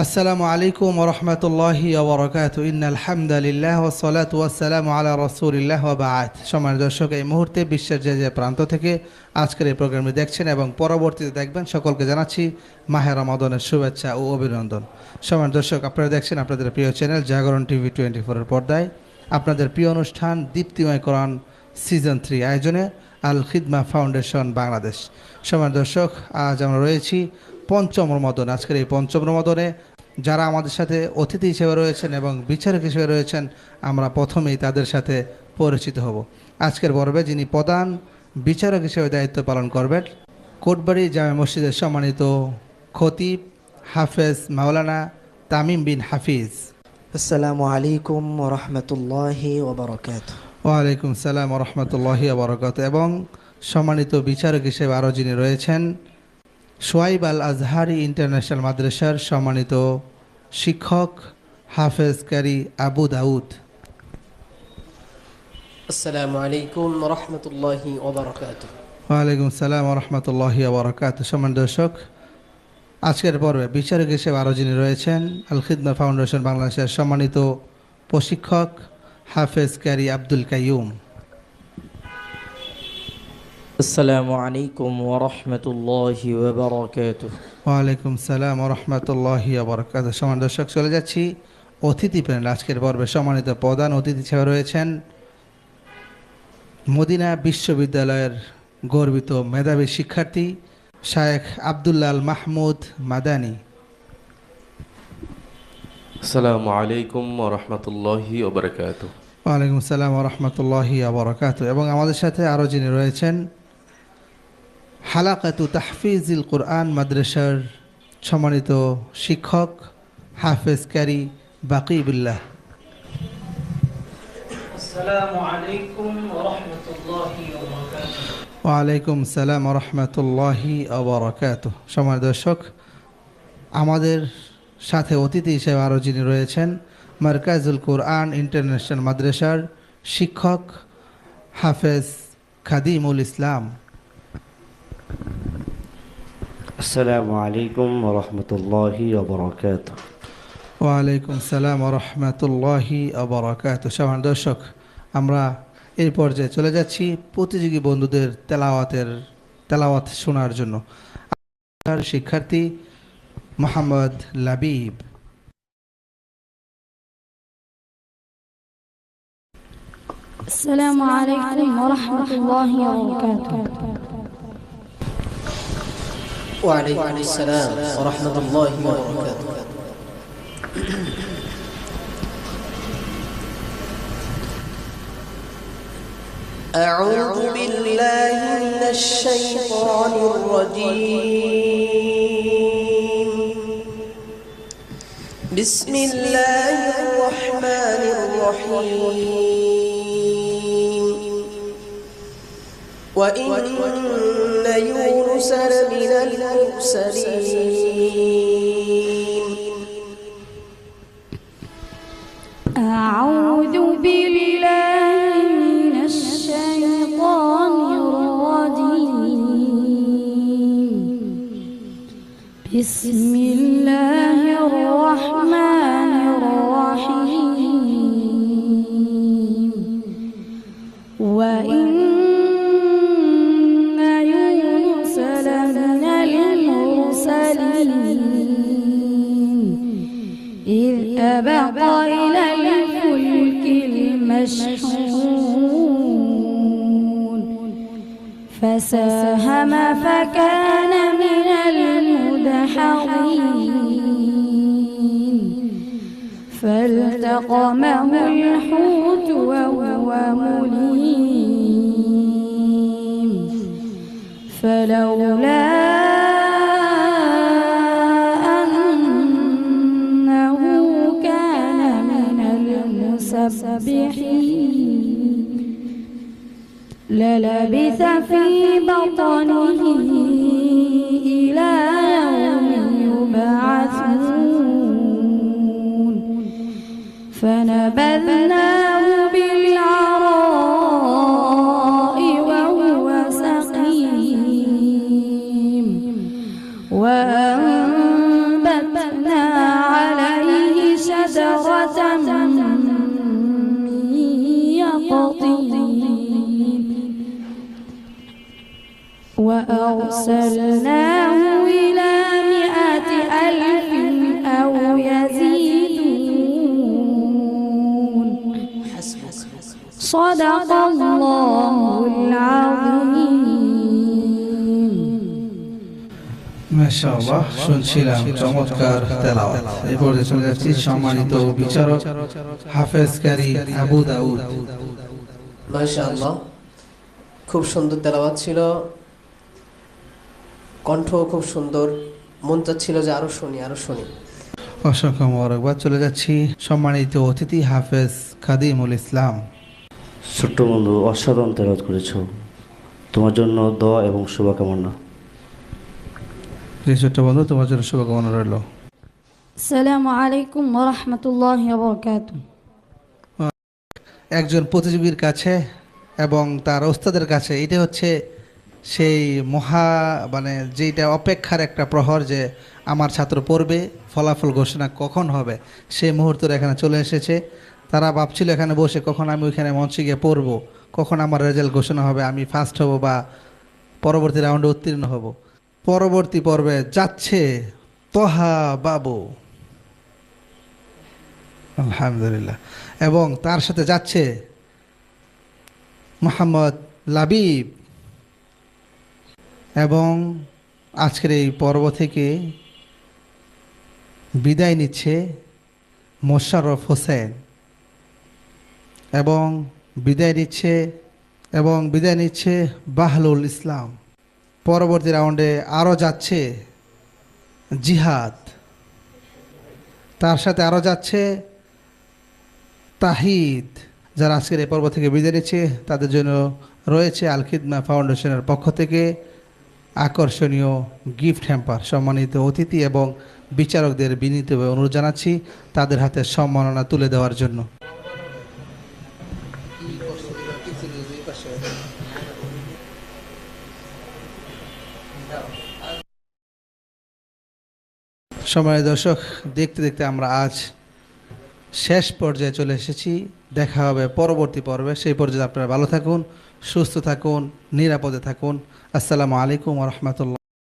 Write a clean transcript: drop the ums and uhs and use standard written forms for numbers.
আসসালামু আলাইকুম ওয়া রাহমাতুল্লাহি ওয়া বারাকাতুহু ইন্নাল হামদালিল্লাহ ওয়াস সালাতু ওয়াস সালামু আলা রাসূলিল্লাহ ওয়া বা'দ। সম্মানিত দর্শক, এই মুহূর্তে বিশ্বের যে প্রান্ত থেকে আজকের এই প্রোগ্রামটি দেখছেন এবং পরবর্তীতে দেখবেন, সকলকে জানাচ্ছি মাহে রমাদানের শুভেচ্ছা ও অভিনন্দন। সম্মানিত দর্শক, আপনারা দেখছেন আপনাদের প্রিয় চ্যানেল জাগরণ টিভি 24 এর পর্দায় আপনাদের প্রিয় অনুষ্ঠান দীপ্তিময় কোরআন সিজন 3 আয়োজনে আল খিদমা ফাউন্ডেশন বাংলাদেশ। সম্মানিত দর্শক, আজ আমরা রয়েছি পঞ্চম রমাদান। আজকের এই পঞ্চম রমাদানে যারা আমাদের সাথে অতিথি হিসেবে রয়েছেন এবং বিচারক হিসেবে রয়েছেন, আমরা প্রথমেই তাদের সাথে পরিচিত হব। আজকের পর্বে যিনি প্রধান বিচারক হিসেবে দায়িত্ব পালন করবেন, কোটবাড়ি জামে মসজিদের সম্মানিত খতিব হাফেজ মাওলানা তামিম বিন হাফিজ। আসসালামু আলাইকুম ওয়া রাহমাতুল্লাহি ওয়া বারাকাতুহু। ওয়ালাইকুম সালাম ওয়া রাহমাতুল্লাহি ওয়া বারাকাতুহু। এবং সম্মানিত বিচারক হিসেবে আরও যিনি রয়েছেন, সোয়াইব আল আজহারি ইন্টারন্যাশনাল মাদ্রাসার সম্মানিত শিক্ষক হাফেজ কারি আবু দাউদ। আসসালামু আলাইকুম ওয়া রাহমাতুল্লাহি ওয়া বারাকাতুহু। ওয়ালাইকুম সালাম ওয়া রাহমাতুল্লাহি ওয়া বারাকাতুহু। সম্মানিত দর্শক, আজকের পর্বে বিচারক হিসেবে আরও যিনি রয়েছেন, আল খিদমা ফাউন্ডেশন বাংলাদেশের সম্মানিত প্রশিক্ষক হাফেজ কারি আব্দুল কাইয়ুম। আসসালামু আলাইকুম ওয়া রাহমাতুল্লাহি ওয়া বারাকাতুহু। ওয়ালাইকুম সালাম ওয়া রাহমাতুল্লাহি ওয়া বারাকাতুহু। সম্মানিত দর্শক, চলে যাচ্ছি অতিথি প্যানেল। আজকের পর্বে সম্মানিত প্রধান অতিথি হিসেবে রয়েছেন মদিনা বিশ্ববিদ্যালয়ের গর্বিত মেধাবী শিক্ষার্থী শায়েখ আব্দুল্লাহ আল মাহমুদ মাদানী। আসসালামু আলাইকুম ওয়া রাহমাতুল্লাহি ওয়া বারাকাতুহু। ওয়ালাইকুম আসসালাম ওয়া রাহমাতুল্লাহি ওয়া বারাকাতুহু। এবং আমাদের সাথে আরও যিনি রয়েছেন, হালাকাতু তাহফিজুল কুরআন মাদ্রাসার সম্মানিত শিক্ষক হাফেজ কারি বাকিবুল্লাহ। আসসালামু আলাইকুম ওয়া রাহমাতুল্লাহি ওয়া বারাকাতুহু। ওয়ালাইকুম সালাম ওয়া রাহমাতুল্লাহি ওয়া বারাকাতুহু। সম্মানিত দর্শক, আমাদের সাথে অতিথি হিসেবে আরও যিনি রয়েছেন, মারকাজুল কুরআন ইন্টারন্যাশনাল মাদ্রাসার শিক্ষক হাফেজ খাদিমুল ইসলাম। আসসালামু আলাইকুম ওয়া রাহমাতুল্লাহি ওয়া বারাকাতুহু। ওয়ালাইকুম সালাম ওয়া রাহমাতুল্লাহি ওয়া বারাকাতুহু। সম্মানিত দর্শক, আমরা এই পর্যায়ে চলে যাচ্ছি প্রতিযোগী বন্ধুদের তেলাওয়াত শোনার জন্য। শিক্ষার্থী মোহাম্মদ লাবিব। আসসালামু আলাইকুম ওয়া রাহমাতুল্লাহি ওয়া বারাকাতুহু। ওয়া আলাইকুম আসসালাম ওয়া রাহমাতুল্লাহি ওয়া বারাকাতুহু। أعوذ بالله من الشيطان الرجيم. بسم الله الرحمن الرحيم. وإن يونس لمن المرسلين. أعوذ بالله من الشيطان الرجيم. بسم الله الرحمن الرحيم. وإن يونس لمن المرسلين إذ أبق إلى الفلك المشحون فساهم فكان من المدحضين فالتقمه الحوت وهو مليم فلولا أنه كان من المسبحين للبث في بطنه إلى يوم يبعثون فنبذناه بالعراء وهو سقيم وأنبتنا وأرسلناه إلى 100,000 أو يزيدون صدق الله العظيم মাশাআল্লাহ, শুনছিলাম চমৎকার তেলাওয়াত। এই পর্যায়ে চলে যাচ্ছি সম্মানিত বিচারক হাফেজ কারি আবু দাউদ। মাশাআল্লাহ, খুব সুন্দর তেলাওয়াত ছিল, কণ্ঠ খুব সুন্দর, মন চাচ্ছিল যে আরো শুনি আরো শুনি। অসংখ্য মোবারকবাদ। চলে যাচ্ছি সম্মানিত অতিথি হাফেজ খাদিমুল ইসলাম। ছোট্ট বন্ধু, অসাধারণ তেলাওয়াত করেছো, তোমার জন্য দোয়া এবং শুভকামনা। যে ছোট্ট বন্ধু, তোমার জন্য শুভকামনা রইল। السلام عليكم ورحمة الله وبركاته একজন প্রতিযোগীর কাছে এবং তার ওস্তাদের কাছে এটা হচ্ছে সেই মানে যেটা অপেক্ষার একটা প্রহর, যে আমার ছাত্র পড়বে, ফলাফল ঘোষণা কখন হবে সেই মুহূর্তটা এখানে চলে এসেছে। তারা ভাবছিল এখানে বসে কখন আমি ওইখানে মঞ্চে গিয়ে পড়বো, কখন আমার রেজাল্ট ঘোষণা হবে, আমি ফার্স্ট হব বা পরবর্তী রাউন্ডে উত্তীর্ণ হব। পরবর্তী পর্বে যাচ্ছে তোহা বাবু, আলহামদুলিল্লাহ, এবং তার সাথে যাচ্ছে মোহাম্মদ লাবিব। এবং আজকের এই পর্ব থেকে বিদায় নিচ্ছে মোশাররফ হোসেন এবং বিদায় নিচ্ছে বাহলুল ইসলাম। পরবর্তী রাউন্ডে আরও যাচ্ছে জিহাদ, তার সাথে আরও যাচ্ছে তাহিদ। যারা আজকের এই পর্ব থেকে বিদায় নিচ্ছে তাদের জন্য রয়েছে আল খিদমা ফাউন্ডেশনের পক্ষ থেকে আকর্ষণীয় গিফট হ্যাম্পার। সম্মানিত অতিথি এবং বিচারকদের বিনীতভাবে অনুরোধ জানাচ্ছি তাদের হাতে সম্মাননা তুলে দেওয়ার জন্য। সম্মানিত দর্শক, দেখতে দেখতে আমরা আজ শেষ পর্যায়ে চলে এসেছি। দেখা হবে পরবর্তী পর্বে। সেই পর্যায়ে আপনারা ভালো থাকুন, সুস্থ থাকুন, নিরাপদে থাকুন। আসসালামু আলাইকুম ওয়া রাহমাতুল্লাহ।